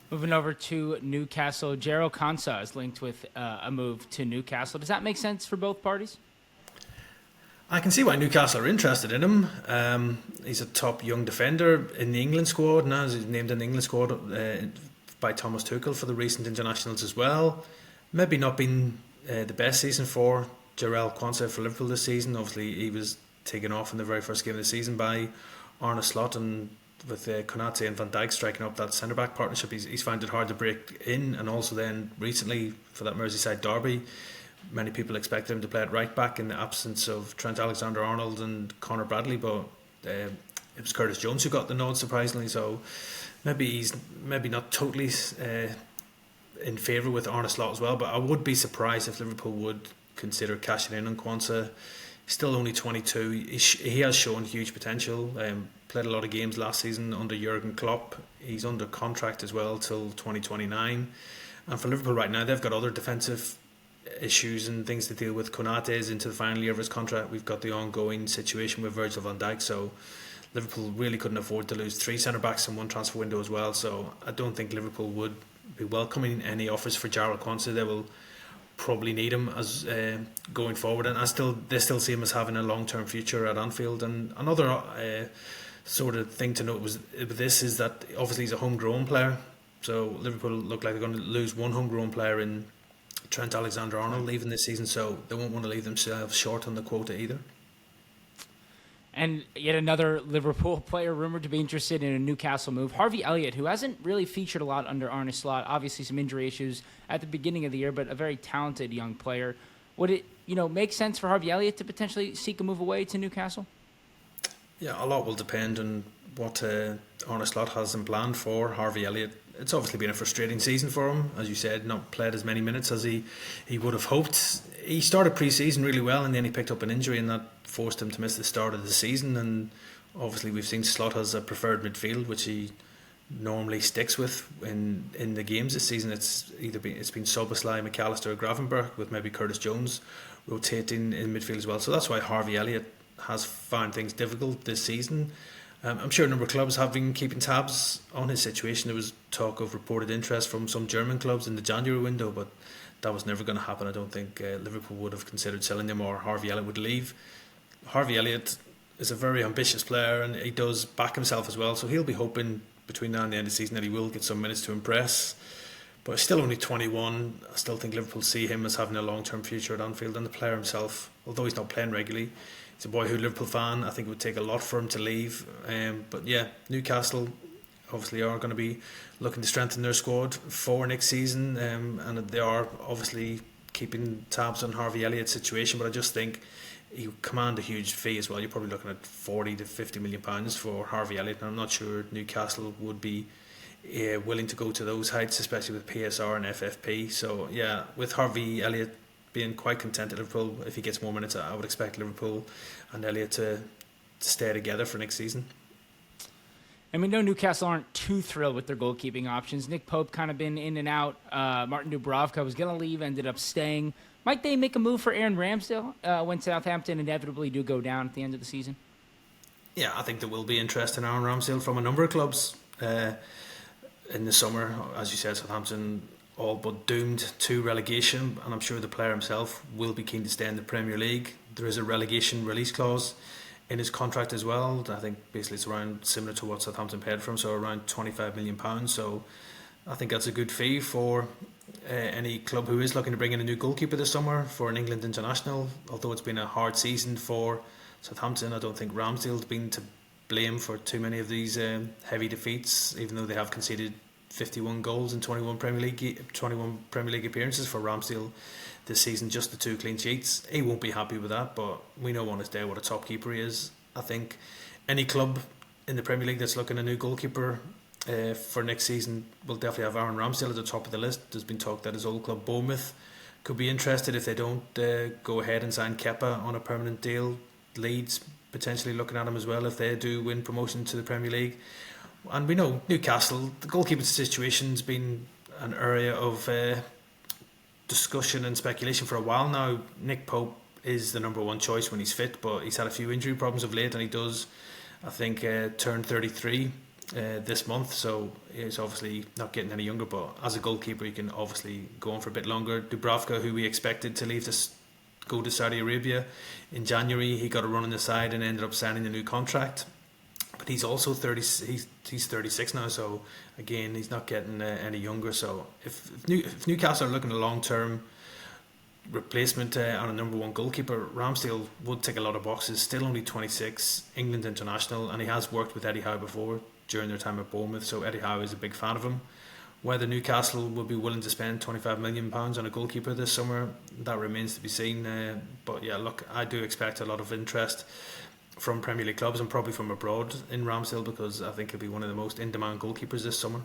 Moving over to Newcastle, Jero Konsa is linked with a move to Newcastle. Does that make sense for both parties? I can see why Newcastle are interested in him. He's a top young defender in the England squad now. He's named in the England squad by Thomas Tuchel for the recent internationals as well. Maybe not been the best season for Jarell Quansah for Liverpool this season. Obviously, he was taken off in the very first game of the season by Arne Slot, and with Konate and Van Dijk striking up that centre back partnership, he's found it hard to break in. And also then recently for that Merseyside derby, many people expected him to play at right back in the absence of Trent Alexander-Arnold and Conor Bradley, but it was Curtis Jones who got the nod, surprisingly. So maybe he's not totally in favour with Arne Slot as well, but I would be surprised if Liverpool would consider cashing in on Quansah. He's still only 22. He has shown huge potential. Played a lot of games last season under Jurgen Klopp. He's under contract as well till 2029. And for Liverpool right now, they've got other defensive issues and things to deal with. Konate is into the final year of his contract. We've got the ongoing situation with Virgil van Dijk, so Liverpool really couldn't afford to lose 3 centre backs in one transfer window as well. So I don't think Liverpool would be welcoming any offers for Jarell Quansah. They will probably need him as going forward, and they still see him as having a long-term future at Anfield. And another sort of thing to note with this is that obviously he's a homegrown player, so Liverpool look like they're going to lose one homegrown player in Trent Alexander-Arnold leaving this season, so they won't want to leave themselves short on the quota either. And yet another Liverpool player rumored to be interested in a Newcastle move, Harvey Elliott, who hasn't really featured a lot under Arne Slot. Obviously some injury issues at the beginning of the year, but a very talented young player. Would it make sense for Harvey Elliott to potentially seek a move away to Newcastle? Yeah, a lot will depend on what Arne Slot has in plan for Harvey Elliott. It's obviously been a frustrating season for him, as you said, not played as many minutes as he would have hoped. He started pre-season really well, and then he picked up an injury, and that forced him to miss the start of the season. And obviously we've seen Slot has a preferred midfield, which he normally sticks with in the games this season. It's been Szoboszlai, McAllister or Gravenberch, with maybe Curtis Jones rotating in midfield as well. So that's why Harvey Elliott has found things difficult this season. I'm sure a number of clubs have been keeping tabs on his situation. There was talk of reported interest from some German clubs in the January window, but that was never going to happen. I don't think Liverpool would have considered selling him, or Harvey Elliott would leave. Harvey Elliott is a very ambitious player, and he does back himself as well, so he'll be hoping between now and the end of the season that he will get some minutes to impress. But he's still only 21. I still think Liverpool see him as having a long-term future at Anfield, and the player himself, although he's not playing regularly, he's a boyhood Liverpool fan. I think it would take a lot for him to leave. But yeah, Newcastle obviously are going to be looking to strengthen their squad for next season, and they are obviously keeping tabs on Harvey Elliott's situation. But I just think he would command a huge fee as well. You're probably looking at 40 to 50 million pounds for Harvey Elliott, and I'm not sure Newcastle would be willing to go to those heights, especially with PSR and FFP. So yeah, with Harvey Elliott being quite content at Liverpool, if he gets more minutes, I would expect Liverpool and Elliott to stay together for next season. And we know Newcastle aren't too thrilled with their goalkeeping options. Nick Pope kind of been in and out. Martin Dubravka was going to leave, ended up staying. Might they make a move for Aaron Ramsdale when Southampton inevitably do go down at the end of the season? Yeah, I think there will be interest in Aaron Ramsdale from a number of clubs in the summer. As you said, Southampton all but doomed to relegation, and I'm sure the player himself will be keen to stay in the Premier League. There is a relegation release clause in his contract as well. I think basically it's around similar to what Southampton paid for him, so around £25 million. So I think that's a good fee for any club who is looking to bring in a new goalkeeper this summer for an England international. Although it's been a hard season for Southampton, I don't think Ramsdale's been to blame for too many of these heavy defeats, even though they have conceded 51 goals in 21 Premier League appearances for Ramsdale this season, just the 2 clean sheets. He won't be happy with that, but we know on his day what a top keeper he is. I think any club in the Premier League that's looking at a new goalkeeper for next season will definitely have Aaron Ramsdale at the top of the list. There's been talk that his old club Bournemouth could be interested if they don't go ahead and sign Kepa on a permanent deal. Leeds potentially looking at him as well if they do win promotion to the Premier League. And we know Newcastle, the goalkeeping situation's been an area of discussion and speculation for a while now. Nick Pope is the number one choice when he's fit, but he's had a few injury problems of late, and he does, I think, turn 33 this month, so he's obviously not getting any younger. But as a goalkeeper, he can obviously go on for a bit longer. Dubravka, who we expected to leave this, go to Saudi Arabia in January, he got a run on the side and ended up signing a new contract. But he's also 30. He's 36 now, so again, he's not getting any younger. So if Newcastle are looking at a long term replacement on a number one goalkeeper, Ramsdale would tick a lot of boxes. Still only 26, England international, and he has worked with Eddie Howe before during their time at Bournemouth, so Eddie Howe is a big fan of him. Whether Newcastle will be willing to spend £25 million on a goalkeeper this summer, that remains to be seen. But yeah, look, I do expect a lot of interest from Premier League clubs and probably from abroad in Ramsdale, because I think he'll be one of the most in-demand goalkeepers this summer.